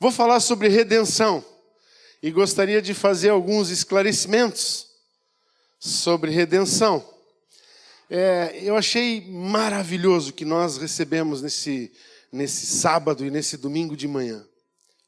Vou falar sobre redenção e gostaria de fazer alguns esclarecimentos sobre redenção. Eu achei maravilhoso que nós recebemos nesse sábado e nesse domingo de manhã,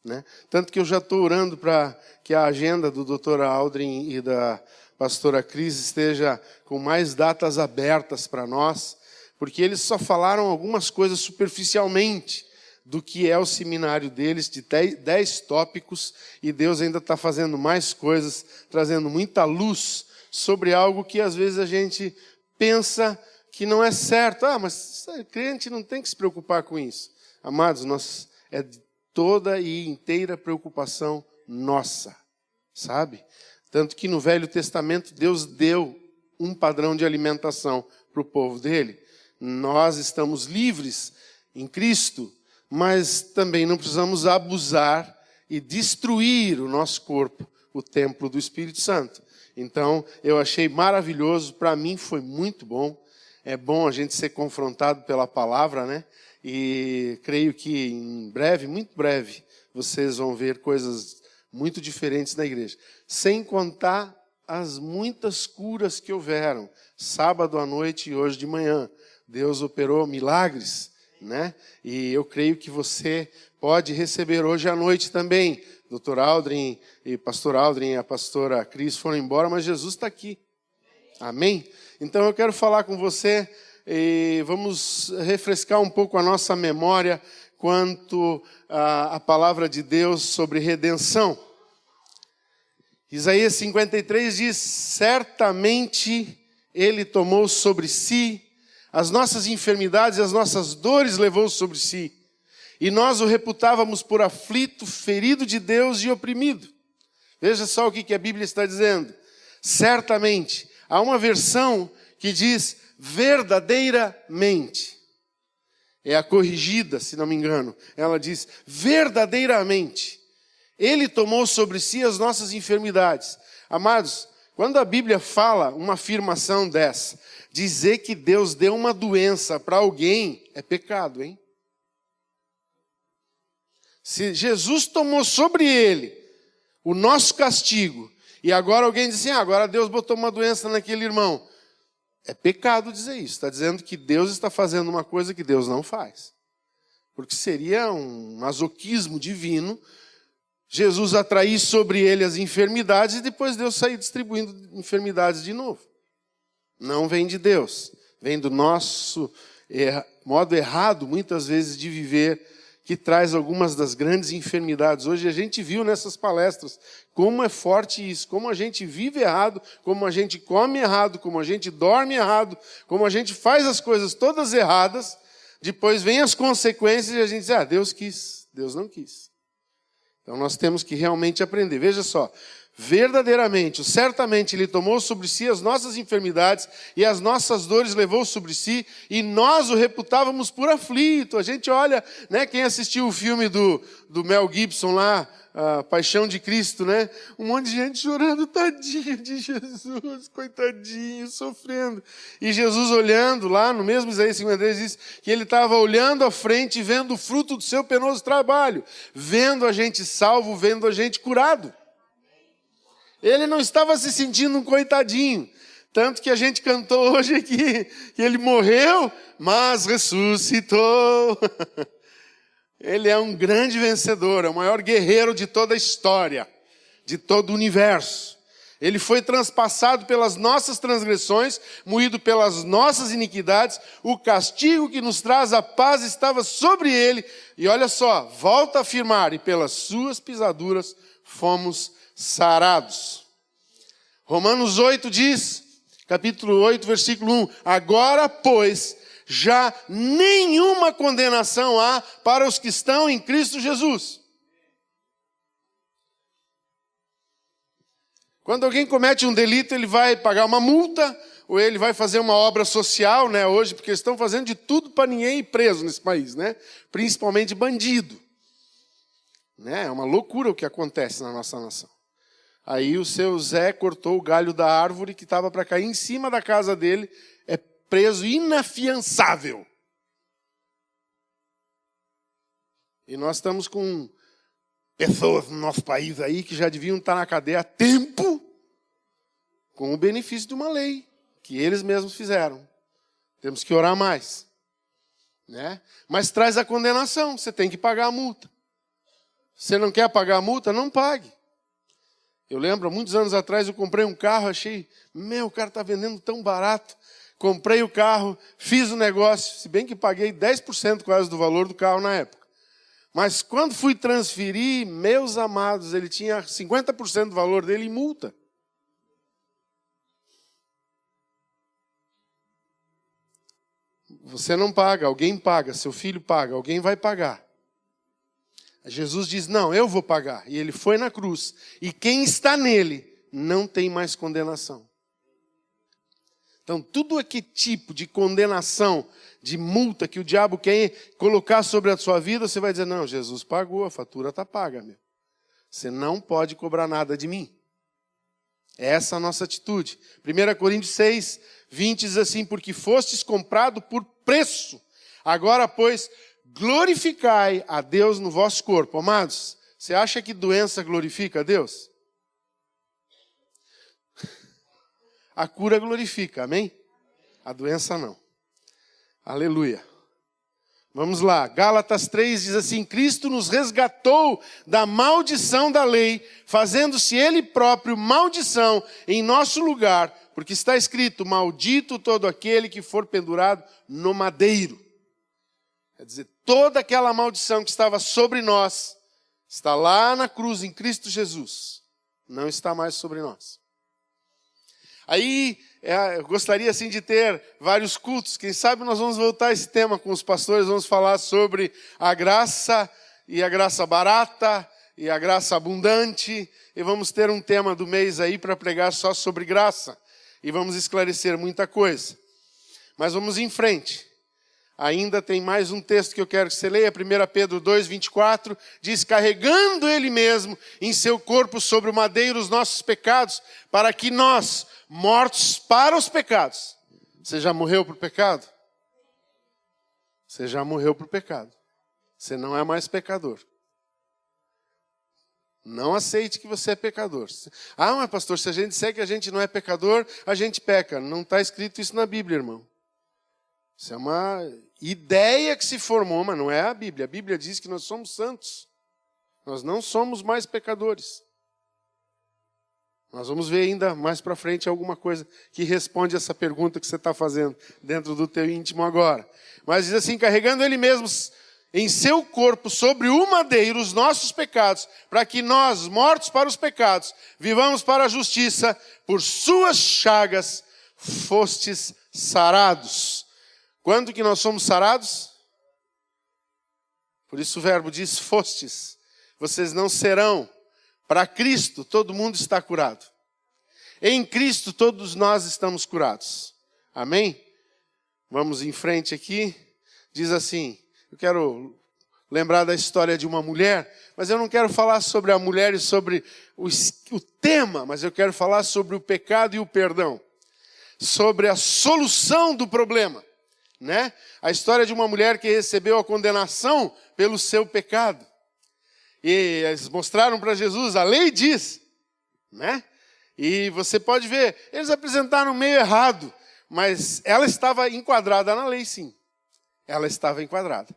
né? Tanto que eu já estou orando para que a agenda do Dr. Aldrin e da pastora Cris esteja com mais datas abertas para nós, porque eles só falaram algumas coisas superficialmente do que é o seminário deles, de 10 tópicos, e Deus ainda está fazendo mais coisas, trazendo muita luz sobre algo que às vezes a gente pensa que não é certo. Mas crente não tem que se preocupar com isso. Amados, é de toda e inteira preocupação nossa, sabe? Tanto que no Velho Testamento Deus deu um padrão de alimentação para o povo dele. Nós estamos livres em Cristo, mas também não precisamos abusar e destruir o nosso corpo, o templo do Espírito Santo. Então, eu achei maravilhoso, para mim foi muito bom. É bom a gente ser confrontado pela palavra, né? E creio que em breve, muito breve, vocês vão ver coisas muito diferentes na igreja. Sem contar as muitas curas que houveram, sábado à noite e hoje de manhã. Deus operou milagres, né? E eu creio que você pode receber hoje à noite também. Dr. Aldrin e pastor Aldrin e a pastora Cris foram embora, mas Jesus está aqui. Amém? Então eu quero falar com você e vamos refrescar um pouco a nossa memória quanto à palavra de Deus sobre redenção. Isaías 53 diz: certamente Ele tomou sobre si as nossas enfermidades e as nossas dores levou sobre si. E nós o reputávamos por aflito, ferido de Deus e oprimido. Veja só o que a Bíblia está dizendo. Certamente. Há uma versão que diz verdadeiramente. É a corrigida, se não me engano. Ela diz verdadeiramente. Ele tomou sobre si as nossas enfermidades. Amados, quando a Bíblia fala uma afirmação dessa, dizer que Deus deu uma doença para alguém é pecado, hein? Se Jesus tomou sobre ele o nosso castigo, e agora alguém diz assim, agora Deus botou uma doença naquele irmão. É pecado dizer isso. Está dizendo que Deus está fazendo uma coisa que Deus não faz. Porque seria um masoquismo divino Jesus atrair sobre ele as enfermidades e depois Deus sair distribuindo enfermidades de novo. Não vem de Deus. Vem do nosso modo errado, muitas vezes, de viver, que traz algumas das grandes enfermidades. Hoje a gente viu nessas palestras como é forte isso, como a gente vive errado, como a gente come errado, como a gente dorme errado, como a gente faz as coisas todas erradas, depois vem as consequências e a gente diz, Deus quis, Deus não quis. Então nós temos que realmente aprender. Veja só, verdadeiramente, certamente Ele tomou sobre si as nossas enfermidades e as nossas dores levou sobre si e nós o reputávamos por aflito. A gente olha, né, quem assistiu o filme do Mel Gibson lá, a Paixão de Cristo, né? Um monte de gente chorando, tadinho de Jesus, coitadinho, sofrendo. E Jesus olhando lá, no mesmo Isaías 53, diz que ele estava olhando à frente, vendo o fruto do seu penoso trabalho, vendo a gente salvo, vendo a gente curado. Ele não estava se sentindo um coitadinho. Tanto que a gente cantou hoje aqui, que ele morreu, mas ressuscitou. Ele é um grande vencedor, é o maior guerreiro de toda a história, de todo o universo. Ele foi transpassado pelas nossas transgressões, moído pelas nossas iniquidades. O castigo que nos traz a paz estava sobre ele. E olha só, volta a afirmar, e pelas suas pisaduras fomos sarados. Romanos 8 diz, capítulo 8, versículo 1, agora, pois, já nenhuma condenação há para os que estão em Cristo Jesus. Quando alguém comete um delito, ele vai pagar uma multa, ou ele vai fazer uma obra social, né, hoje, porque eles estão fazendo de tudo para ninguém ir preso nesse país, né? Principalmente bandido. Né? É uma loucura o que acontece na nossa nação. Aí o seu Zé cortou o galho da árvore que estava para cair em cima da casa dele, é preso inafiançável. E nós estamos com pessoas no nosso país aí que já deviam estar na cadeia há tempo com o benefício de uma lei que eles mesmos fizeram. Temos que orar mais, né? Mas traz a condenação, você tem que pagar a multa. Você não quer pagar a multa? Não pague. Eu lembro, há muitos anos atrás, eu comprei um carro, achei, o cara está vendendo tão barato. Comprei o carro, fiz o negócio, se bem que paguei 10% quase do valor do carro na época. Mas quando fui transferir, meus amados, ele tinha 50% do valor dele em multa. Você não paga, alguém paga, seu filho paga, alguém vai pagar. Jesus diz, não, eu vou pagar. E ele foi na cruz. E quem está nele não tem mais condenação. Então, tudo aquele tipo de condenação, de multa que o diabo quer colocar sobre a sua vida, você vai dizer, não, Jesus pagou, a fatura está paga, meu. Você não pode cobrar nada de mim. Essa é a nossa atitude. 1 Coríntios 6, 20 diz assim, porque fostes comprado por preço. Agora, pois, glorificai a Deus no vosso corpo. Amados, você acha que doença glorifica a Deus? A cura glorifica, amém? A doença não. Aleluia. Vamos lá, Gálatas 3 diz assim, Cristo nos resgatou da maldição da lei, fazendo-se Ele próprio maldição em nosso lugar, porque está escrito, maldito todo aquele que for pendurado no madeiro. Quer dizer, toda aquela maldição que estava sobre nós, está lá na cruz em Cristo Jesus, não está mais sobre nós. Aí, eu gostaria assim de ter vários cultos, quem sabe nós vamos voltar a esse tema com os pastores, vamos falar sobre a graça e a graça barata e a graça abundante, e vamos ter um tema do mês aí para pregar só sobre graça, e vamos esclarecer muita coisa. Mas vamos em frente. Ainda tem mais um texto que eu quero que você leia, 1 Pedro 2, 24, diz, carregando Ele mesmo em seu corpo sobre o madeiro os nossos pecados, para que nós, mortos para os pecados. Você já morreu para o pecado? Você já morreu para o pecado. Você não é mais pecador. Não aceite que você é pecador. Ah, mas pastor, se a gente disser que a gente não é pecador, a gente peca. Não está escrito isso na Bíblia, irmão. Isso é uma ideia que se formou, mas não é a Bíblia. A Bíblia diz que nós somos santos. Nós não somos mais pecadores. Nós vamos ver ainda mais para frente alguma coisa que responde essa pergunta que você está fazendo dentro do teu íntimo agora. Mas diz assim, carregando Ele mesmo em seu corpo sobre o madeiro os nossos pecados, para que nós, mortos para os pecados, vivamos para a justiça, por suas chagas fostes sarados. Quando que nós somos sarados? Por isso o verbo diz fostes. Vocês não serão. Para Cristo, todo mundo está curado. Em Cristo, todos nós estamos curados. Amém? Vamos em frente aqui. Diz assim, eu quero lembrar da história de uma mulher, mas eu não quero falar sobre a mulher e sobre o tema, mas eu quero falar sobre o pecado e o perdão. Sobre a solução do problema. Né? A história de uma mulher que recebeu a condenação pelo seu pecado. E eles mostraram para Jesus, a lei diz, né? E você pode ver, eles apresentaram meio errado, mas ela estava enquadrada na lei, sim. Ela estava enquadrada,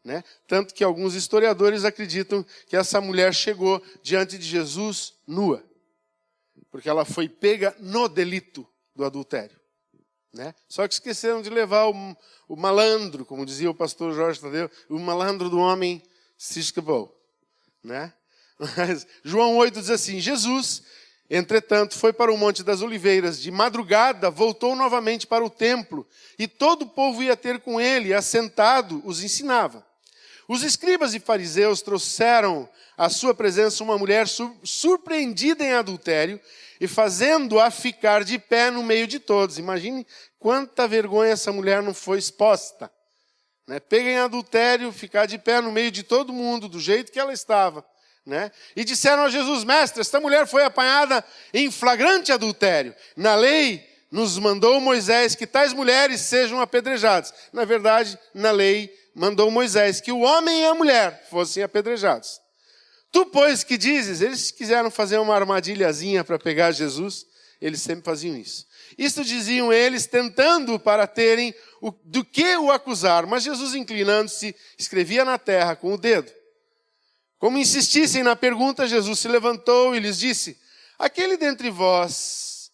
né? Tanto que alguns historiadores acreditam que essa mulher chegou diante de Jesus nua, porque ela foi pega no delito do adultério. Né? Só que esqueceram de levar o malandro, como dizia o pastor Jorge Tadeu, o malandro do homem se escapou. Né? Mas João 8 diz assim, Jesus, entretanto, foi para o Monte das Oliveiras, de madrugada voltou novamente para o templo, e todo o povo ia ter com ele, e assentado os ensinava. Os escribas e fariseus trouxeram à sua presença uma mulher surpreendida em adultério, e fazendo-a ficar de pé no meio de todos. Imagine quanta vergonha essa mulher não foi exposta. Né? Pega em adultério, ficar de pé no meio de todo mundo, do jeito que ela estava. Né? E disseram a Jesus, mestre, esta mulher foi apanhada em flagrante adultério. Na lei nos mandou Moisés que tais mulheres sejam apedrejadas. Na verdade, na lei mandou Moisés que o homem e a mulher fossem apedrejados. Tu, pois, que dizes? Eles quiseram fazer uma armadilhazinha para pegar Jesus. Eles sempre faziam isso. Isto diziam eles, tentando para terem do que o acusar. Mas Jesus, inclinando-se, escrevia na terra com o dedo. Como insistissem na pergunta, Jesus se levantou e lhes disse: aquele dentre vós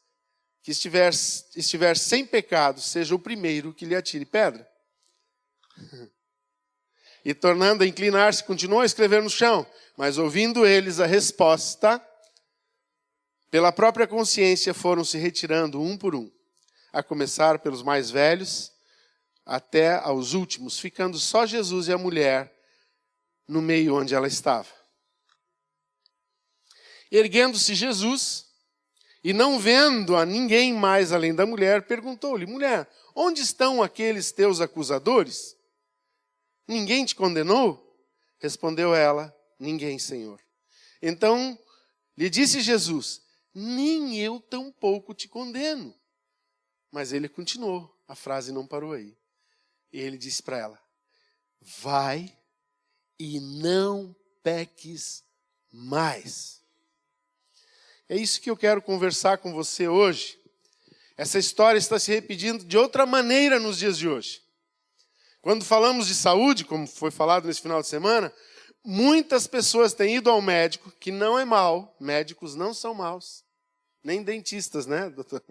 que estiver sem pecado, seja o primeiro que lhe atire pedra. E tornando a inclinar-se, continuou a escrever no chão. Mas ouvindo eles a resposta, pela própria consciência foram se retirando um por um, a começar pelos mais velhos até aos últimos, ficando só Jesus e a mulher no meio onde ela estava. Erguendo-se Jesus, e não vendo a ninguém mais além da mulher, perguntou-lhe: mulher, onde estão aqueles teus acusadores? Ninguém te condenou? Respondeu ela: ninguém, Senhor. Então lhe disse Jesus: nem eu tampouco te condeno. Mas ele continuou, a frase não parou aí. E ele disse para ela: vai e não peques mais. É isso que eu quero conversar com você hoje. Essa história está se repetindo de outra maneira nos dias de hoje. Quando falamos de saúde, como foi falado nesse final de semana, muitas pessoas têm ido ao médico, que não é mal, médicos não são maus, nem dentistas, né, doutor?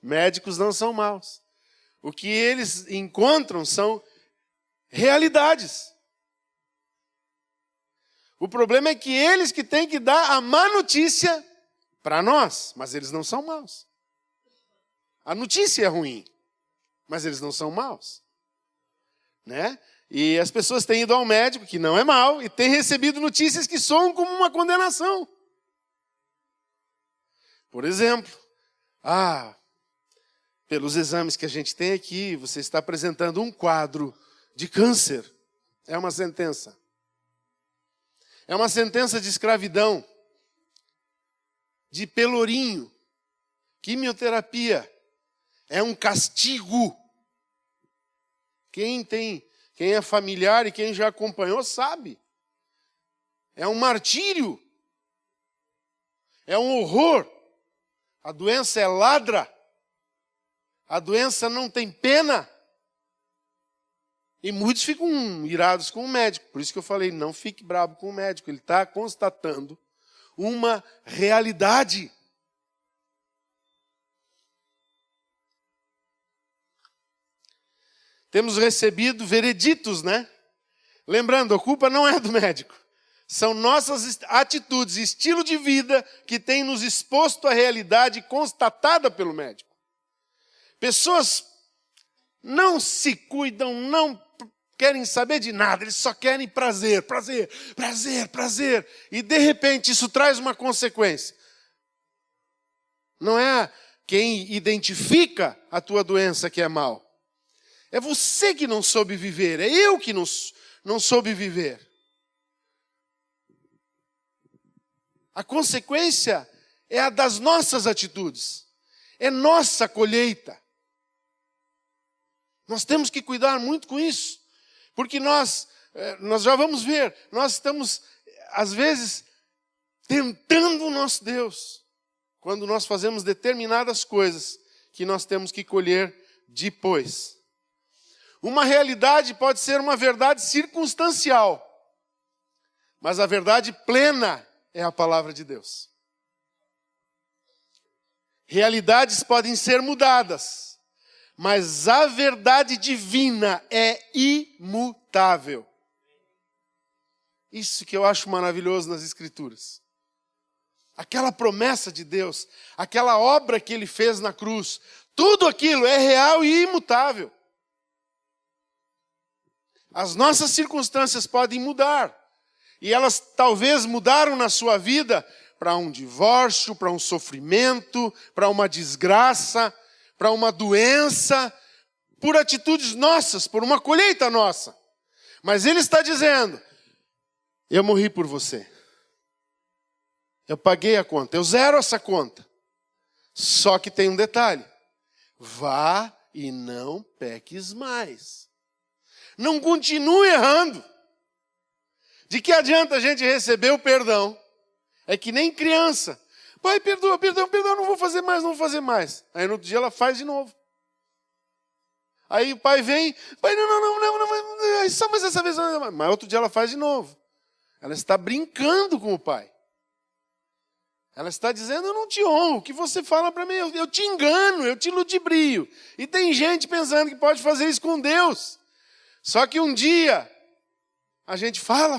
Médicos não são maus. O que eles encontram são realidades. O problema é que eles que têm que dar a má notícia para nós, mas eles não são maus. A notícia é ruim, mas eles não são maus, né? E as pessoas têm ido ao médico, que não é mau, e têm recebido notícias que soam como uma condenação. Por exemplo, pelos exames que a gente tem aqui, você está apresentando um quadro de câncer. É uma sentença. É uma sentença de escravidão, de pelourinho, quimioterapia. É um castigo. Quem é familiar e quem já acompanhou sabe. É um martírio. É um horror. A doença é ladra. A doença não tem pena. E muitos ficam irados com o médico. Por isso que eu falei, não fique bravo com o médico. Ele está constatando uma realidade. Temos recebido vereditos, né? Lembrando, a culpa não é do médico. São nossas atitudes, estilo de vida que tem nos exposto à realidade constatada pelo médico. Pessoas não se cuidam, não querem saber de nada, eles só querem prazer, prazer, prazer, prazer. E de repente isso traz uma consequência. Não é quem identifica a tua doença que é mal. É você que não soube viver, é eu que não soube viver. A consequência é a das nossas atitudes, é nossa colheita. Nós temos que cuidar muito com isso, porque nós já vamos ver, nós estamos, às vezes, tentando o nosso Deus, quando nós fazemos determinadas coisas que nós temos que colher depois. Uma realidade pode ser uma verdade circunstancial, mas a verdade plena é a palavra de Deus. Realidades podem ser mudadas, mas a verdade divina é imutável. Isso que eu acho maravilhoso nas Escrituras. Aquela promessa de Deus, aquela obra que Ele fez na cruz, tudo aquilo é real e imutável. As nossas circunstâncias podem mudar. E elas talvez mudaram na sua vida para um divórcio, para um sofrimento, para uma desgraça, para uma doença, por atitudes nossas, por uma colheita nossa. Mas Ele está dizendo, eu morri por você. Eu paguei a conta, eu zero essa conta. Só que tem um detalhe. Vá e não peques mais. Não continue errando. De que adianta a gente receber o perdão? É que nem criança. Pai, perdoa, não vou fazer mais. Aí no outro dia ela faz de novo. Aí o pai vem, pai, não, só mais essa vez. Mas outro dia ela faz de novo. Ela está brincando com o pai. Ela está dizendo, eu não te honro, o que você fala para mim, eu te engano, eu te ludibrio. E tem gente pensando que pode fazer isso com Deus. Só que um dia, a gente fala,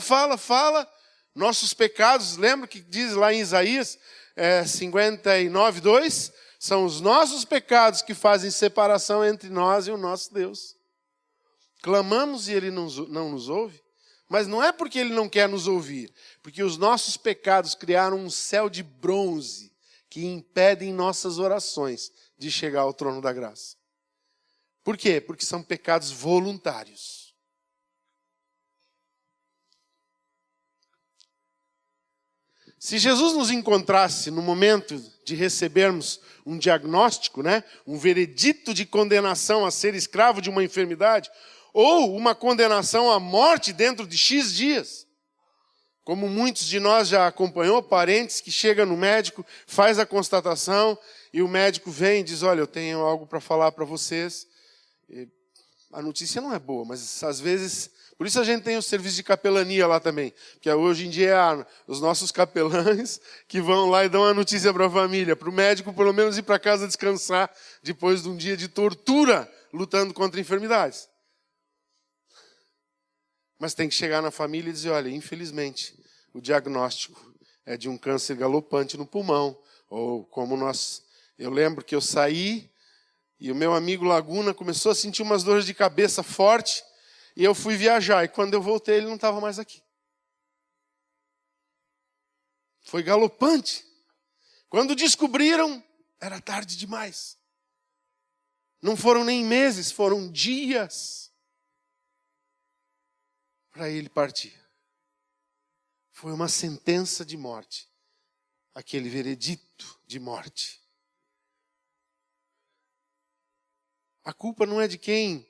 nossos pecados, lembra que diz lá em Isaías 59:2? São os nossos pecados que fazem separação entre nós e o nosso Deus. Clamamos e Ele não nos ouve. Mas não é porque Ele não quer nos ouvir, porque os nossos pecados criaram um céu de bronze que impedem nossas orações de chegar ao trono da graça. Por quê? Porque são pecados voluntários. Se Jesus nos encontrasse no momento de recebermos um diagnóstico, um veredito de condenação a ser escravo de uma enfermidade, ou uma condenação à morte dentro de X dias. Como muitos de nós já acompanhou, parentes que chegam no médico, faz a constatação, e o médico vem e diz, olha, eu tenho algo para falar para vocês. E a notícia não é boa, mas às vezes... Por isso a gente tem o serviço de capelania lá também. Que hoje em dia é os nossos capelães que vão lá e dão a notícia para a família. Para o médico, pelo menos, ir para casa descansar depois de um dia de tortura, lutando contra enfermidades. Mas tem que chegar na família e dizer, olha, infelizmente, o diagnóstico é de um câncer galopante no pulmão. Ou como eu lembro que eu saí e o meu amigo Laguna começou a sentir umas dores de cabeça forte e eu fui viajar. E quando eu voltei, ele não estava mais aqui. Foi galopante. Quando descobriram, era tarde demais. Não foram nem meses, foram dias para ele partir. Foi uma sentença de morte. Aquele veredito de morte. A culpa não é de quem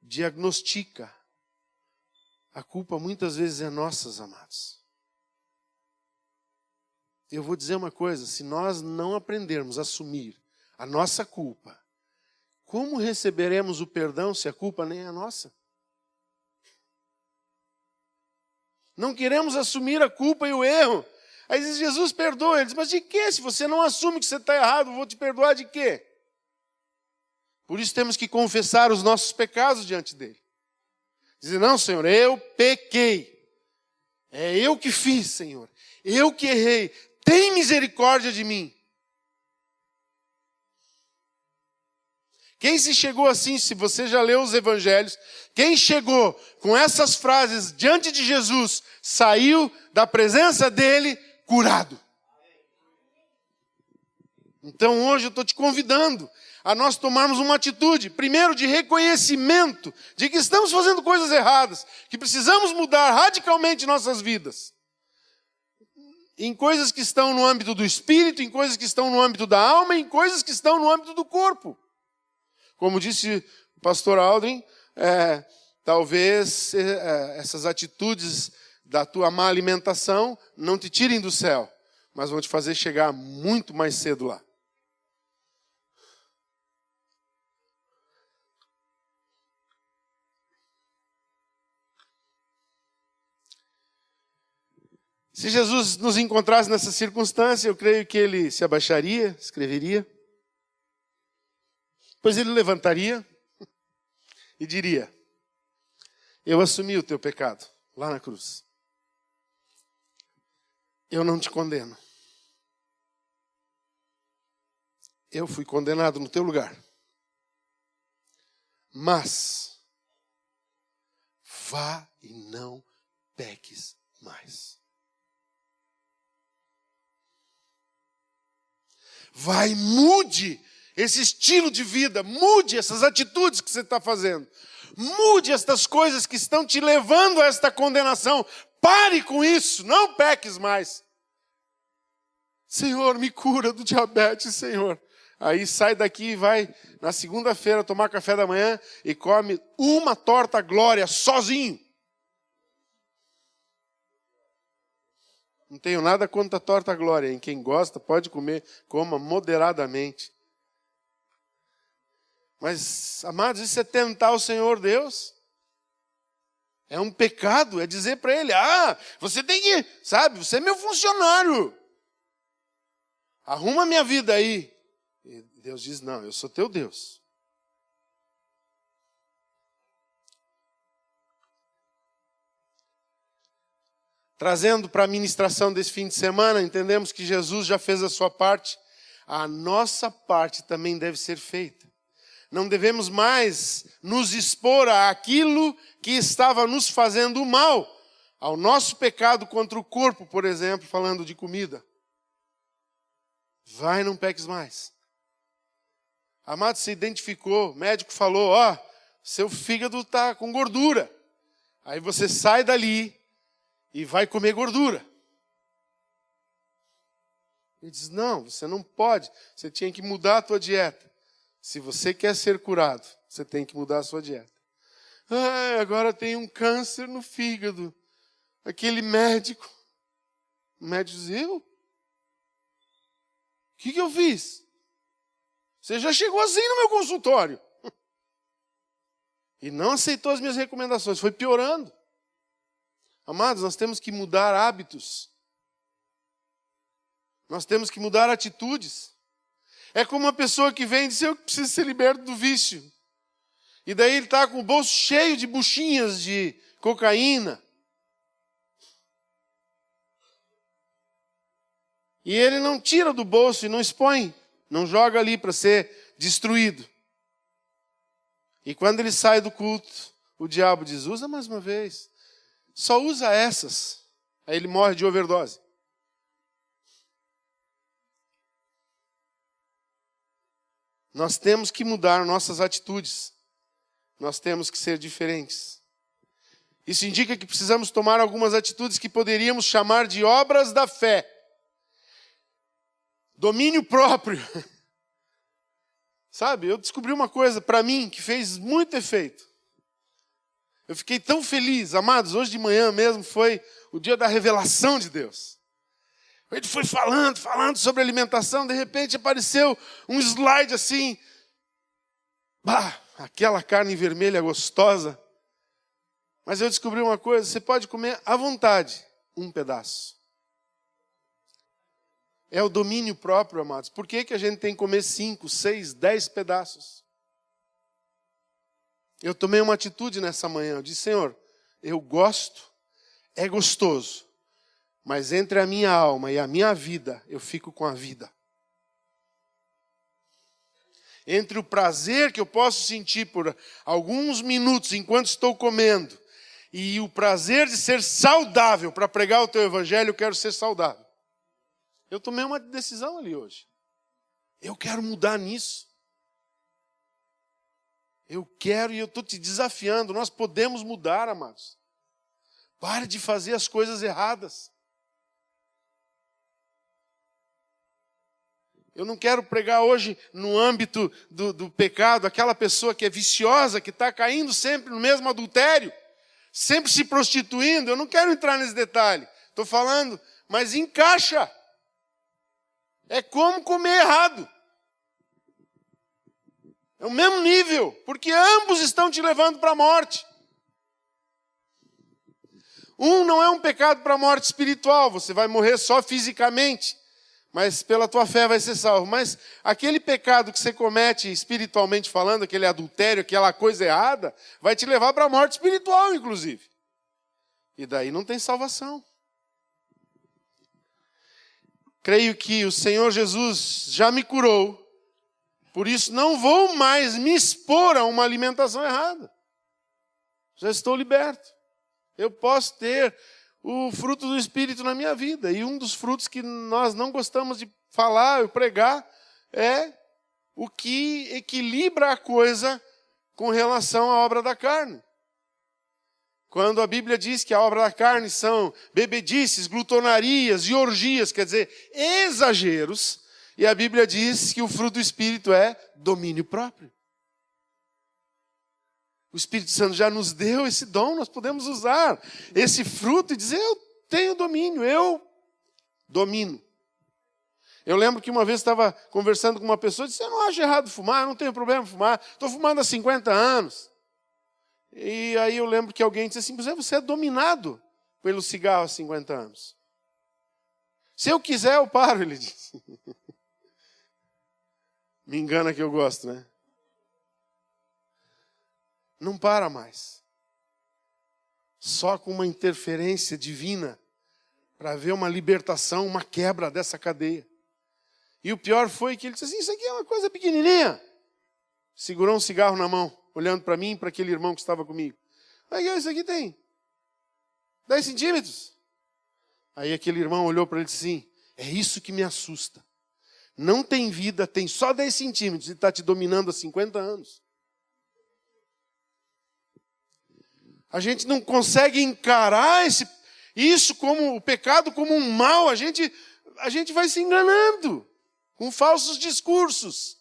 diagnostica. A culpa muitas vezes é nossa, amados. Eu vou dizer uma coisa, se nós não aprendermos a assumir a nossa culpa, como receberemos o perdão se a culpa nem é nossa? Não queremos assumir a culpa e o erro. Aí diz, Jesus perdoa. Ele diz, mas de quê? Se você não assume que você está errado, eu vou te perdoar de quê? Por isso temos que confessar os nossos pecados diante dele. Dizer, não, Senhor, eu pequei. É eu que fiz, Senhor. Eu que errei. Tem misericórdia de mim. Quem se chegou assim, se você já leu os evangelhos, quem chegou com essas frases diante de Jesus, saiu da presença dele curado. Então hoje eu estou te convidando a nós tomarmos uma atitude, primeiro de reconhecimento de que estamos fazendo coisas erradas, que precisamos mudar radicalmente nossas vidas. Em coisas que estão no âmbito do espírito, em coisas que estão no âmbito da alma, em coisas que estão no âmbito do corpo. Como disse o pastor Aldrin, talvez essas atitudes da tua má alimentação não te tirem do céu, mas vão te fazer chegar muito mais cedo lá. Se Jesus nos encontrasse nessa circunstância, eu creio que ele se abaixaria, escreveria. Depois ele levantaria e diria, eu assumi o teu pecado lá na cruz. Eu não te condeno. Eu fui condenado no teu lugar. Mas vá e não peques mais. Vai e mude esse estilo de vida, mude essas atitudes que você está fazendo. Mude estas coisas que estão te levando a esta condenação. Pare com isso, não peques mais. Senhor, me cura do diabetes, Senhor. Aí sai daqui e vai na segunda-feira tomar café da manhã e come uma torta glória sozinho. Não tenho nada contra a torta glória. Em quem gosta pode comer, coma moderadamente. Mas, amados, isso é tentar o Senhor Deus. É um pecado, é dizer para Ele, você tem que, sabe, você é meu funcionário. Arruma minha vida aí. E Deus diz, não, eu sou teu Deus. Trazendo para a ministração desse fim de semana, entendemos que Jesus já fez a sua parte. A nossa parte também deve ser feita. Não devemos mais nos expor àquilo que estava nos fazendo mal, ao nosso pecado contra o corpo, por exemplo, falando de comida. Vai, não peques mais. Amado, se identificou, o médico falou, seu fígado está com gordura. Aí você sai dali e vai comer gordura. Ele diz, não, você não pode, você tinha que mudar a tua dieta. Se você quer ser curado, você tem que mudar a sua dieta. Agora tem um câncer no fígado. Aquele médico. O médico diz, eu? O que eu fiz? Você já chegou assim no meu consultório. E não aceitou as minhas recomendações, foi piorando. Amados, nós temos que mudar hábitos. Nós temos que mudar atitudes. É como uma pessoa que vem e diz, eu preciso ser liberto do vício. E daí ele está com o bolso cheio de buchinhas de cocaína. E ele não tira do bolso e não expõe. Não joga ali para ser destruído. E quando ele sai do culto, o diabo diz, usa mais uma vez. Só usa essas. Aí ele morre de overdose. Nós temos que mudar nossas atitudes. Nós temos que ser diferentes. Isso indica que precisamos tomar algumas atitudes que poderíamos chamar de obras da fé. Domínio próprio. Sabe, eu descobri uma coisa para mim que fez muito efeito. Eu fiquei tão feliz, amados, hoje de manhã mesmo foi o dia da revelação de Deus. Ele foi falando sobre alimentação, de repente apareceu um slide assim. Aquela carne vermelha gostosa. Mas eu descobri uma coisa, você pode comer à vontade um pedaço. É o domínio próprio, amados. Por que a gente tem que comer 5, 6, 10 pedaços? Eu tomei uma atitude nessa manhã, eu disse, Senhor, eu gosto, é gostoso. Mas entre a minha alma e a minha vida, eu fico com a vida. Entre o prazer que eu posso sentir por alguns minutos enquanto estou comendo e o prazer de ser saudável para pregar o teu evangelho, eu quero ser saudável. Eu tomei uma decisão ali hoje. Eu quero mudar nisso. Eu quero e eu estou te desafiando. Nós podemos mudar, amados. Pare de fazer as coisas erradas. Eu não quero pregar hoje no âmbito do pecado, aquela pessoa que é viciosa, que está caindo sempre no mesmo adultério, sempre se prostituindo. Eu não quero entrar nesse detalhe. Estou falando, mas encaixa. É como comer errado. É o mesmo nível, porque ambos estão te levando para a morte. Um não é um pecado para a morte espiritual, você vai morrer só fisicamente. Mas pela tua fé vai ser salvo. Mas aquele pecado que você comete espiritualmente falando, aquele adultério, aquela coisa errada, vai te levar para a morte espiritual, inclusive. E daí não tem salvação. Creio que o Senhor Jesus já me curou, por isso não vou mais me expor a uma alimentação errada. Já estou liberto. Eu posso ter o fruto do Espírito na minha vida. E um dos frutos que nós não gostamos de falar, pregar, é o que equilibra a coisa com relação à obra da carne. Quando a Bíblia diz que a obra da carne são bebedices, glutonarias e orgias, quer dizer, exageros, e a Bíblia diz que o fruto do Espírito é domínio próprio. O Espírito Santo já nos deu esse dom, nós podemos usar esse fruto e dizer, eu tenho domínio, eu domino. Eu lembro que uma vez estava conversando com uma pessoa e disse, eu não acho errado fumar, eu não tenho problema em fumar, estou fumando há 50 anos. E aí eu lembro que alguém disse assim, você é dominado pelo cigarro há 50 anos. Se eu quiser, eu paro, ele disse. Me engana que eu gosto, né? Não para mais. Só com uma interferência divina para ver uma libertação, uma quebra dessa cadeia. E o pior foi que ele disse assim, isso aqui é uma coisa pequenininha. Segurou um cigarro na mão, olhando para mim e para aquele irmão que estava comigo. Aí, isso aqui tem 10 centímetros. Aí aquele irmão olhou para ele e disse assim, é isso que me assusta. Não tem vida, tem só 10 centímetros e está te dominando há 50 anos. A gente não consegue encarar isso como o pecado como um mal. A gente vai se enganando com falsos discursos.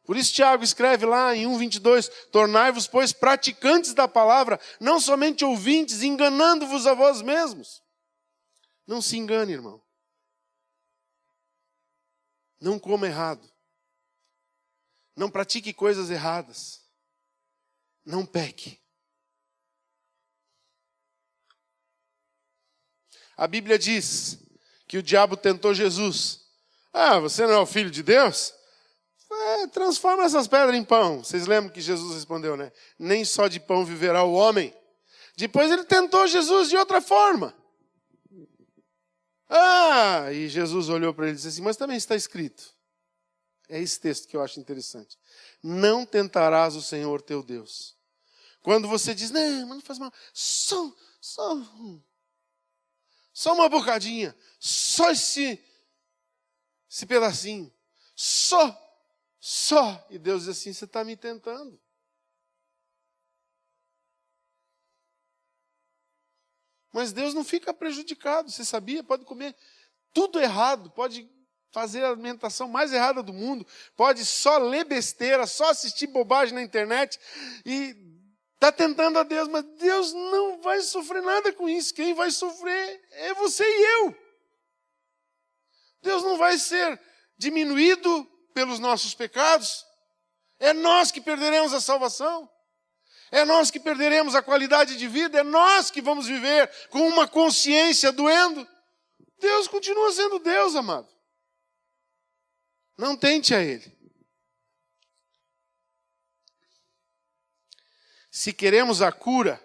Por isso Tiago escreve lá em 1:22, tornai-vos, pois, praticantes da palavra, não somente ouvintes, enganando-vos a vós mesmos. Não se engane, irmão. Não coma errado. Não pratique coisas erradas. Não peque. A Bíblia diz que o diabo tentou Jesus. Você não é o filho de Deus? Transforma essas pedras em pão. Vocês lembram que Jesus respondeu, né? Nem só de pão viverá o homem. Depois ele tentou Jesus de outra forma. E Jesus olhou para ele e disse assim, mas também está escrito. É esse texto que eu acho interessante. Não tentarás o Senhor teu Deus. Quando você diz, não, mas não faz mal. Só uma bocadinha. Só esse pedacinho. Só. E Deus diz assim, você está me tentando. Mas Deus não fica prejudicado, você sabia? Pode comer tudo errado, pode fazer a alimentação mais errada do mundo, pode só ler besteira, só assistir bobagem na internet e está tentando a Deus, mas Deus não vai sofrer nada com isso. Quem vai sofrer é você e eu. Deus não vai ser diminuído pelos nossos pecados. É nós que perderemos a salvação. É nós que perderemos a qualidade de vida. É nós que vamos viver com uma consciência doendo. Deus continua sendo Deus, amado. Não tente a Ele. Se queremos a cura,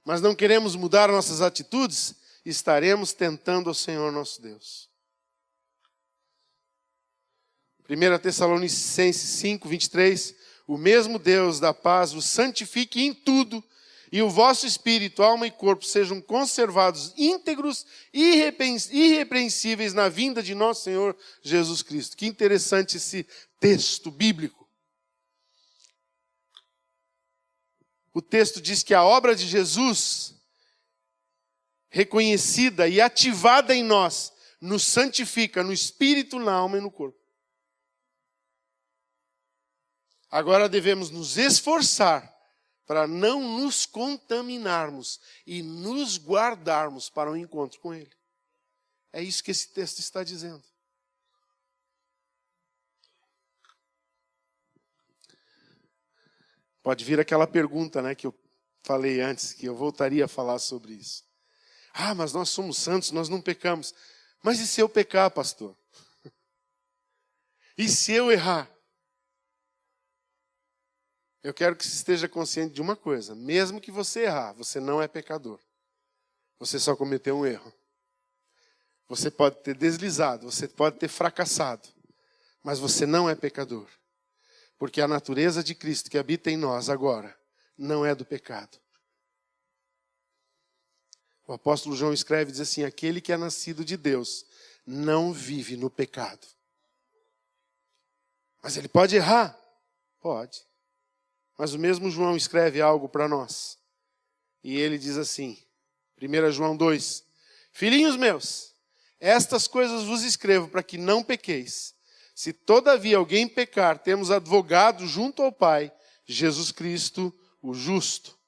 mas não queremos mudar nossas atitudes, estaremos tentando ao Senhor nosso Deus. 1 Tessalonicenses 5:23, o mesmo Deus da paz vos santifique em tudo, e o vosso espírito, alma e corpo sejam conservados íntegros e irrepreensíveis na vinda de nosso Senhor Jesus Cristo. Que interessante esse texto bíblico. O texto diz que a obra de Jesus, reconhecida e ativada em nós, nos santifica no espírito, na alma e no corpo. Agora devemos nos esforçar para não nos contaminarmos e nos guardarmos para o encontro com Ele. É isso que esse texto está dizendo. Pode vir aquela pergunta, né, que eu falei antes, que eu voltaria a falar sobre isso. Mas nós somos santos, nós não pecamos. Mas e se eu pecar, pastor? E se eu errar? Eu quero que você esteja consciente de uma coisa. Mesmo que você errar, você não é pecador. Você só cometeu um erro. Você pode ter deslizado, você pode ter fracassado. Mas você não é pecador. Porque a natureza de Cristo que habita em nós agora não é do pecado. O apóstolo João escreve e diz assim, aquele que é nascido de Deus não vive no pecado. Mas ele pode errar? Pode. Mas o mesmo João escreve algo para nós. E ele diz assim, 1 João 2, filhinhos meus, estas coisas vos escrevo para que não pequeis. Se todavia alguém pecar, temos advogado junto ao Pai, Jesus Cristo, o justo.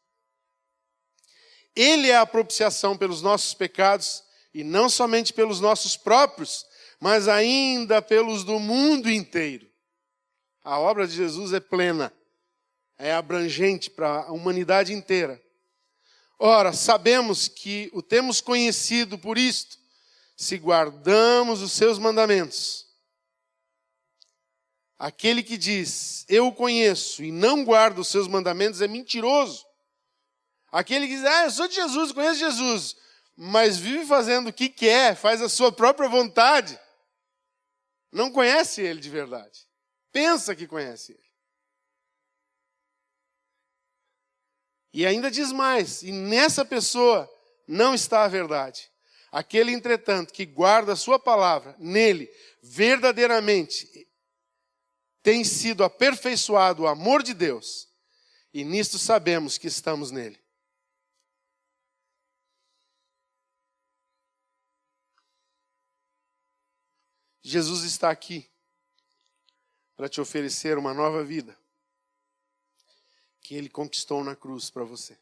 Ele é a propiciação pelos nossos pecados, E não somente pelos nossos próprios, mas ainda pelos do mundo inteiro. A obra de Jesus é plena, é abrangente para a humanidade inteira. Ora, sabemos que o temos conhecido por isto, se guardamos os seus mandamentos. Aquele que diz, eu o conheço, e não guarda os seus mandamentos, é mentiroso. Aquele que diz, eu sou de Jesus, conheço Jesus, mas vive fazendo o que quer, faz a sua própria vontade, não conhece ele de verdade. Pensa que conhece ele. E ainda diz mais, e nessa pessoa não está a verdade. Aquele, entretanto, que guarda a sua palavra, nele, verdadeiramente, tem sido aperfeiçoado o amor de Deus, e nisto sabemos que estamos nele. Jesus está aqui para te oferecer uma nova vida que ele conquistou na cruz para você.